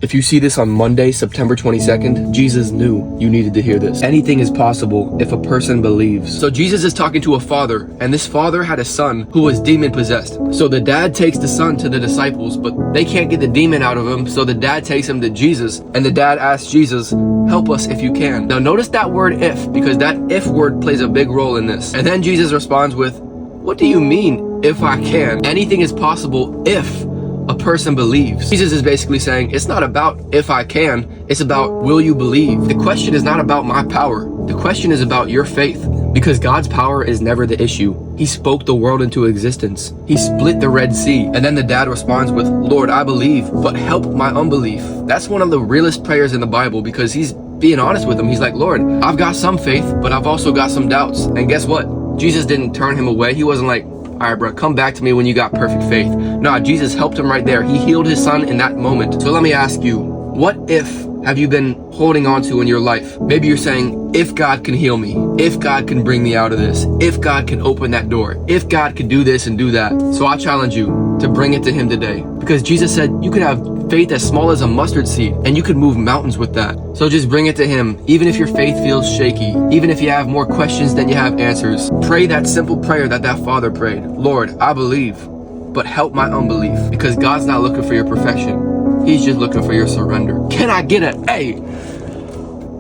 If you see this on Monday, September 22nd, Jesus knew you needed to hear this. Anything is possible if a person believes. So Jesus is talking to a father, and this father had a son who was demon possessed. So the dad takes the son to the disciples, but they can't get the demon out of him, so the dad takes him to Jesus, and the dad asks Jesus, help us if you can. Now notice that word if, because that if word plays a big role in this. And then Jesus responds with, what do you mean, if I can? Anything is possible if a person believes. Jesus is basically saying, it's not about if I can, it's about will you believe? The question is not about my power. The question is about your faith. Because God's power is never the issue. He spoke the world into existence. He split the Red Sea. And then the dad responds with, Lord, I believe, but help my unbelief. That's one of the realest prayers in the Bible, because he's being honest with him. He's like, Lord, I've got some faith, but I've also got some doubts. And guess what? Jesus didn't turn him away. He wasn't like, all right, bro, come back to me when you got perfect faith. Nah, Jesus helped him right there. He healed his son in that moment. So let me ask you, what if have you been holding on to in your life? Maybe you're saying, if God can heal me, if God can bring me out of this, if God can open that door, if God can do this and do that. So I challenge you to bring it to him today. Because Jesus said you could have faith as small as a mustard seed, and you could move mountains with that. So just bring it to him. Even if your faith feels shaky, even if you have more questions than you have answers, pray that simple prayer that father prayed. Lord, I believe, but help my unbelief. Because God's not looking for your perfection. He's just looking for your surrender. Can I get an A?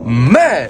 Man!